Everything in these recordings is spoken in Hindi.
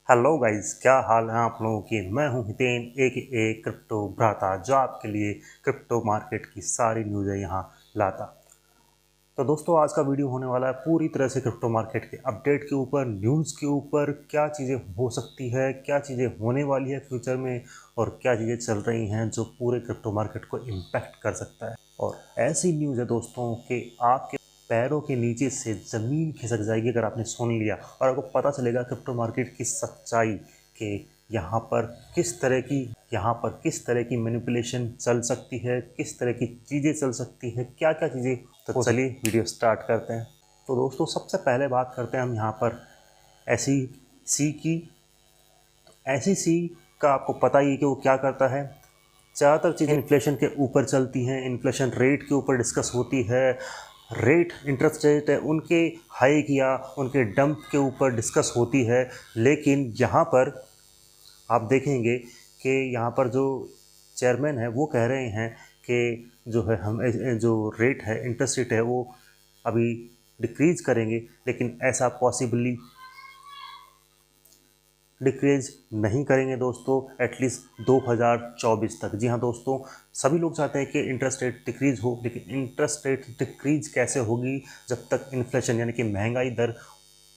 हेलो गाइस, क्या हाल है आप लोगों की। मैं हूं हितेन ए क्रिप्टो भ्राता, जो आपके लिए क्रिप्टो मार्केट की सारी न्यूज़ें यहां लाता। तो दोस्तों, आज का वीडियो होने वाला है पूरी तरह से क्रिप्टो मार्केट के अपडेट के ऊपर, न्यूज़ के ऊपर, क्या चीज़ें हो सकती है, क्या चीज़ें होने वाली है फ्यूचर में, और क्या चीज़ें चल रही हैं जो पूरे क्रिप्टो मार्केट को इम्पैक्ट कर सकता है। और ऐसी न्यूज़ है दोस्तों कि आपके पैरों के नीचे से ज़मीन खिसक जाएगी अगर आपने सुन लिया, और आपको पता चलेगा क्रिप्टो मार्केट की सच्चाई कि यहाँ पर किस तरह की मैनिपुलेशन चल सकती है, किस तरह की चीज़ें चल सकती है, क्या क्या चीज़ें। तो चलिए वीडियो स्टार्ट करते हैं। तो दोस्तों, सबसे पहले बात करते हैं हम यहाँ पर SEC की। SEC का आपको पता ही है कि वो क्या करता है। ज़्यादातर चीज़ें इन्फ्लेशन के ऊपर चलती हैं, इन्फ्लेशन रेट के ऊपर डिस्कस होती है। इंटरेस्ट रेट है उनके हाइक या उनके डंप के ऊपर डिस्कस होती है। लेकिन यहाँ पर आप देखेंगे कि यहाँ पर जो चेयरमैन है वो कह रहे हैं कि जो है हम जो रेट है, इंटरेस्ट रेट है, वो अभी डिक्रीज़ करेंगे, लेकिन ऐसा पॉसिबली डिक्रीज नहीं करेंगे दोस्तों, एटलीस्ट 2024 तक। जी हाँ दोस्तों, सभी लोग चाहते हैं कि इंटरेस्ट रेट डिक्रीज़ हो, लेकिन इंटरेस्ट रेट डिक्रीज़ कैसे होगी जब तक इन्फ्लेशन यानी कि महंगाई दर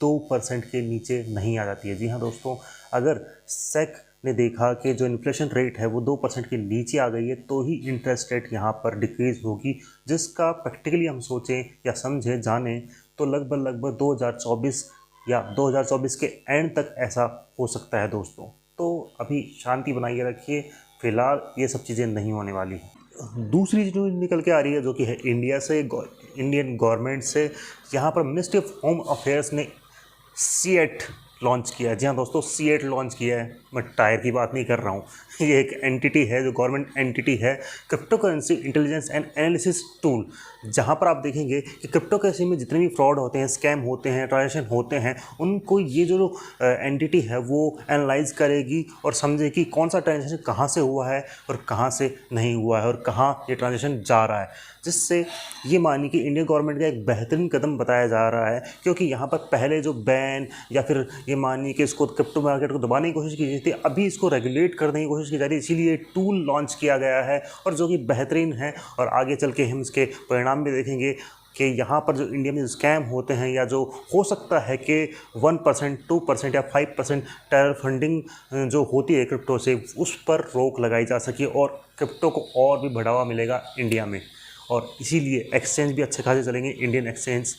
2% के नीचे नहीं आ जाती है। जी हाँ दोस्तों, अगर सेक ने देखा कि जो इन्फ्लेशन रेट है वो 2% के नीचे आ गई है, तो ही इंटरेस्ट रेट यहाँ पर डिक्रीज़ होगी, जिसका प्रैक्टिकली हम सोचें या समझें जानें तो लगभग 2024 या 2024 के एंड तक ऐसा हो सकता है दोस्तों। तो अभी शांति बनाइए रखिए, फिलहाल ये सब चीज़ें नहीं होने वाली हैं। दूसरी न्यूज़ निकल के आ रही है जो कि है इंडियन गवर्नमेंट से। यहाँ पर मिनिस्ट्री ऑफ होम अफेयर्स ने C8 लॉन्च किया है। जी हाँ दोस्तों, C8 लॉन्च किया है। मैं टायर की बात नहीं कर रहा हूँ। ये एक एंटिटी है, जो गवर्नमेंट एंटिटी है, crypto currency intelligence and analysis tool. जहाँ पर आप देखेंगे कि क्रिप्टो करेंसी में जितने भी फ्रॉड होते हैं, स्कैम होते हैं, ट्रांजेक्शन होते हैं, उनको ये जो एंटिटी है वो एनालाइज करेगी और समझेगी कौन सा ट्रांजेक्शन कहाँ से हुआ है और कहाँ से नहीं हुआ है और कहाँ ये ट्रांजेक्शन जा रहा है। जिससे ये मानिए कि इंडियन गवर्नमेंट का एक बेहतरीन कदम बताया जा रहा है, क्योंकि यहाँ पर पहले जो बैन या फिर ये मानिए कि इसको क्रिप्टो मार्केट को दबाने की कोशिश की गई थी, अभी इसको रेगुलेट करने की कोशिश की जा रही है। इसीलिए टूल लॉन्च किया गया है और जो कि बेहतरीन है, और आगे चल के हम इसके परिणाम भी देखेंगे कि यहाँ पर जो इंडिया में स्कैम होते हैं या जो हो सकता है कि 1%, 2% या 5% टेरर फंडिंग जो होती है क्रिप्टो से, उस पर रोक लगाई जा सके और क्रिप्टो को और भी बढ़ावा मिलेगा इंडिया में। और इसीलिए एक्सचेंज भी अच्छे खासे चलेंगे, इंडियन एक्सचेंज।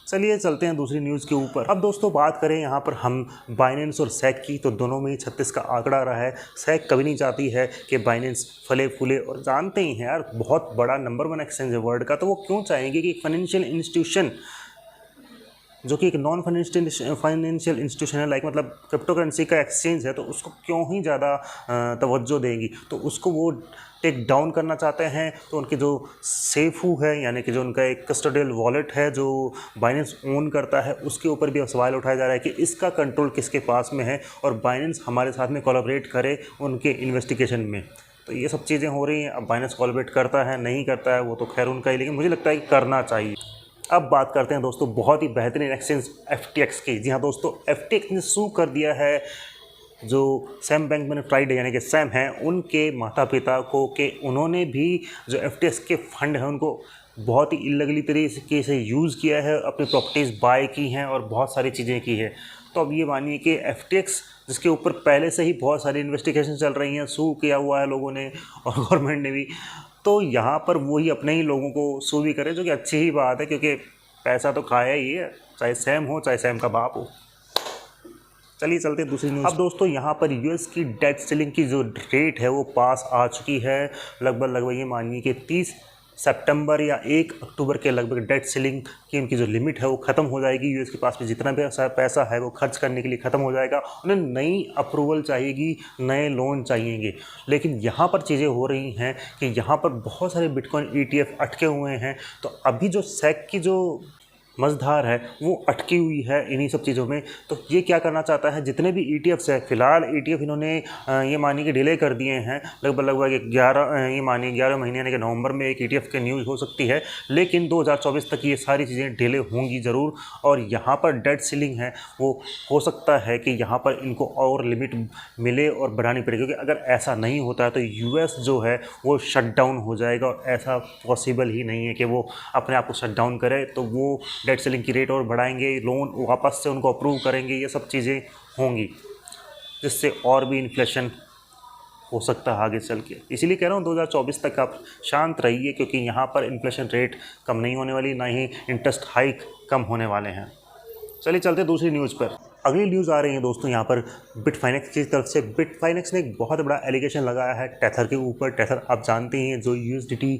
चलिए चलते हैं दूसरी न्यूज़ के ऊपर। अब दोस्तों, बात करें यहाँ पर हम बाइनेंस और सैक की, तो दोनों में ही 36 का आंकड़ा रहा है। सैक कभी नहीं चाहती है कि बाइनेंस फले फूले, और जानते ही हैं यार, बहुत बड़ा नंबर 1 एक्सचेंज है वर्ल्ड का, तो वो क्यों चाहेंगे कि एक फाइनेंशियल इंस्टीट्यूशन जो कि एक नॉन फाइनेंशियल इंस्टीट्यूशन है, लाइक मतलब क्रिप्टो करेंसी का एक्सचेंज है, तो उसको क्यों ही ज़्यादा तवज्जो देंगी। तो उसको वो टेक डाउन करना चाहते हैं। तो उनके जो सेफू है, यानी कि जो उनका एक कस्टोडियल वॉलेट है जो बाइनेंस ओन करता है, उसके ऊपर भी अब सवाल उठाया जा रहा है कि इसका कंट्रोल किसके पास में है, और बाइनेंस हमारे साथ में कोलैबोरेट करे उनके इन्वेस्टिगेशन में। तो ये सब चीज़ें हो रही हैं। अब बाइनेंस कोलैबोरेट करता है नहीं करता है वो तो खैर उनका ही, लेकिन मुझे लगता है कि करना चाहिए। अब बात करते हैं दोस्तों बहुत ही बेहतरीन एक्सचेंज FTX की। जी हाँ दोस्तों, FTX ने सू कर दिया है जो सैम बैंकमैन फ्राइडे यानी कि सैम हैं उनके माता पिता को, कि उन्होंने भी जो FTX के फंड हैं उनको बहुत ही इल्लीगली तरीके से यूज़ किया है, अपनी प्रॉपर्टीज़ बाय की हैं और बहुत सारी चीज़ें की है। तो अब ये मानिए कि FTX, जिसके ऊपर पहले से ही बहुत सारी इन्वेस्टिगेशन चल रही हैं, सू किया हुआ है लोगों ने और गवर्नमेंट ने भी, तो यहाँ पर वही अपने ही लोगों को सू भी करे, जो कि अच्छी ही बात है, क्योंकि पैसा तो खाया ही है, चाहे सैम हो चाहे सैम का बाप हो। चलिए चलते हैं दूसरी न्यूज़। अब दोस्तों, यहाँ पर US की डेट सीलिंग की जो रेट है वो पास आ चुकी है। लगभग ये मानिए कि 30 सितंबर या 1 अक्टूबर के लगभग डेट सीलिंग की उनकी जो लिमिट है वो ख़त्म हो जाएगी। US के पास में जितना भी पैसा है वो खर्च करने के लिए ख़त्म हो जाएगा। उन्हें नई अप्रूवल चाहिएगी, नए लोन चाहिएंगे। लेकिन यहाँ पर चीज़ें हो रही हैं कि यहाँ पर बहुत सारे बिटकॉइन ETF अटके हुए हैं। तो अभी जो SEC की जो मझधार है वो अटकी हुई है इन्हीं सब चीज़ों में। तो ये क्या करना चाहता है, जितने भी ETFs है, फिलहाल ETF इन्होंने ये मानिए कि डिले कर दिए हैं लगभग 11 महीने यानी कि नवंबर में एक ETF की न्यूज़ हो सकती है, लेकिन 2024 तक ये सारी चीज़ें डिले होंगी ज़रूर। और यहाँ पर डेट सीलिंग है वो हो सकता है कि यहाँ पर इनको और लिमिट मिले और बढ़ानी पड़ेगी, क्योंकि अगर ऐसा नहीं होता है तो US जो है वो शट डाउन हो जाएगा, और ऐसा पॉसिबल ही नहीं है कि वो अपने आप को शट डाउन करे। तो वो डेट सेलिंग की रेट और बढ़ाएंगे, लोन वापस से उनको अप्रूव करेंगे, ये सब चीज़ें होंगी, जिससे और भी इन्फ्लेशन हो सकता है आगे चल के। इसीलिए कह रहा हूँ 2024 तक आप शांत रहिए, क्योंकि यहाँ पर इन्फ्लेशन रेट कम नहीं होने वाली, ना ही इंटरेस्ट हाइक कम होने वाले हैं। चलिए चलते दूसरी न्यूज़ पर। अगली न्यूज़ आ रही है दोस्तों यहाँ पर बिटफाइनेक्स की तरफ से। बिटफाइनेक्स ने एक बहुत बड़ा एलिगेशन लगाया है टेथर के ऊपर। टेथर आप जानते हैं जो USDT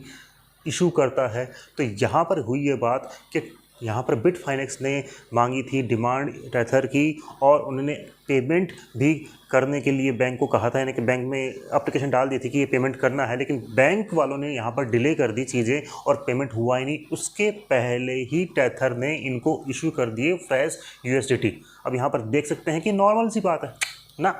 इशू करता है। तो यहाँ पर हुई ये बात कि यहाँ पर बिटफाइनेक्स ने मांगी थी डिमांड टेथर की, और उन्होंने पेमेंट भी करने के लिए बैंक को कहा था, यानी कि बैंक में एप्लीकेशन डाल दी थी कि ये पेमेंट करना है, लेकिन बैंक वालों ने यहाँ पर डिले कर दी चीज़ें और पेमेंट हुआ ही नहीं। उसके पहले ही टेथर ने इनको इशू कर दिए फ्रेश USDT। अब यहाँ पर देख सकते हैं कि नॉर्मल सी बात है ना,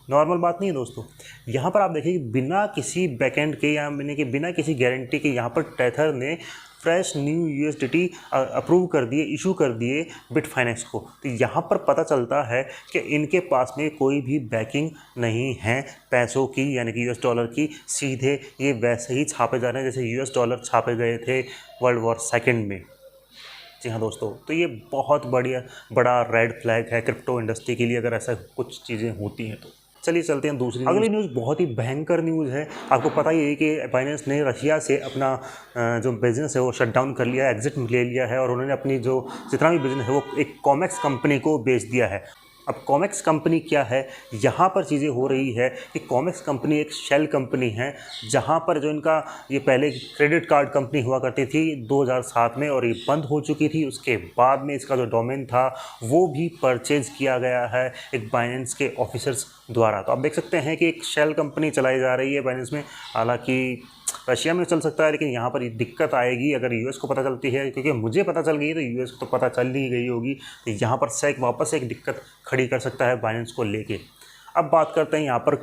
नॉर्मल बात नहीं है दोस्तों। यहाँ पर आप देखिए बिना किसी बैकएंड के या बिना किसी गारंटी के यहाँ पर टेथर ने फ्रेश न्यू USDT अप्रूव कर दिए, इशू कर दिए बिटफाइनेक्स को। तो यहाँ पर पता चलता है कि इनके पास में कोई भी बैकिंग नहीं है पैसों की, यानी कि US डॉलर की। सीधे ये वैसे ही छापे जा रहे हैं जैसे US डॉलर छापे गए थे वर्ल्ड वॉर सेकेंड में। जी हाँ दोस्तों, तो ये बहुत बड़ा रेड फ्लैग है क्रिप्टो इंडस्ट्री के लिए अगर ऐसा कुछ चीज़ें होती हैं तो। चलिए चलते हैं दूसरी अगली न्यूज़। बहुत ही भयंकर न्यूज़ है। आपको पता ही है कि बाइनेंस ने रशिया से अपना जो बिज़नेस है वो शट डाउन कर लिया है, एग्जिट ले लिया है, और उन्होंने अपनी जो जितना भी बिज़नेस है वो एक कॉमेक्स कंपनी को बेच दिया है। अब कॉमेक्स कंपनी क्या है, यहाँ पर चीज़ें हो रही है कि कॉमेक्स कंपनी एक शेल कंपनी है, जहाँ पर जो इनका ये पहले क्रेडिट कार्ड कंपनी हुआ करती थी 2007 में, और ये बंद हो चुकी थी। उसके बाद में इसका जो डोमेन था वो भी परचेज किया गया है एक बाइनेंस के ऑफिसर्स द्वारा। तो आप देख सकते हैं कि एक शेल कंपनी चलाई जा रही है बाइनेंस में। हालांकि रशिया में चल सकता है, लेकिन यहाँ पर दिक्कत आएगी अगर US को पता चलती है, क्योंकि मुझे पता चल गई तो US को तो पता चल ही गई होगी। तो यहाँ पर से वापस एक दिक्कत खड़ी कर सकता है बाइनेंस को लेके। अब बात करते हैं यहाँ पर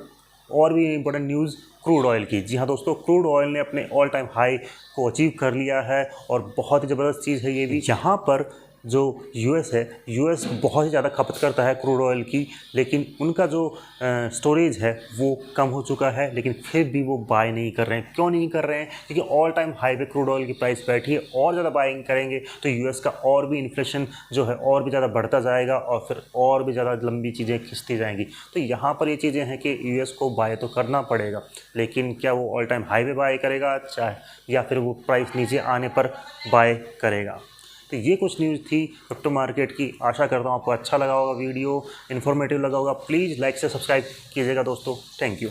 और भी इंपॉर्टेंट न्यूज़ क्रूड ऑयल की। जी हाँ दोस्तों, क्रूड ऑयल ने अपने ऑल टाइम हाई को अचीव कर लिया है, और बहुत ही ज़बरदस्त चीज़ है ये भी। यहाँ पर जो US है, US बहुत ही ज़्यादा खपत करता है क्रूड ऑयल की, लेकिन उनका जो स्टोरेज है वो कम हो चुका है, लेकिन फिर भी वो बाय नहीं कर रहे हैं। क्यों नहीं कर रहे हैं? क्योंकि ऑल टाइम हाई पे क्रूड ऑयल की प्राइस बैठी है, और ज़्यादा बाइंग करेंगे तो US का और भी इन्फ्लेशन जो है और भी ज़्यादा बढ़ता जाएगा, और फिर और भी ज़्यादा लंबी चीज़ें खिंचती जाएंगी। तो यहाँ पर ये चीज़ें हैं कि US को बाय तो करना पड़ेगा, लेकिन क्या वो ऑल टाइम हाई पे बाय करेगा चाहे, या फिर वो प्राइस नीचे आने पर बाय करेगा। तो ये कुछ न्यूज़ थी क्रिप्टो मार्केट की। आशा करता हूँ आपको अच्छा लगा होगा, वीडियो इन्फॉर्मेटिव लगा होगा। प्लीज़ लाइक से सब्सक्राइब कीजिएगा दोस्तों। Thank you.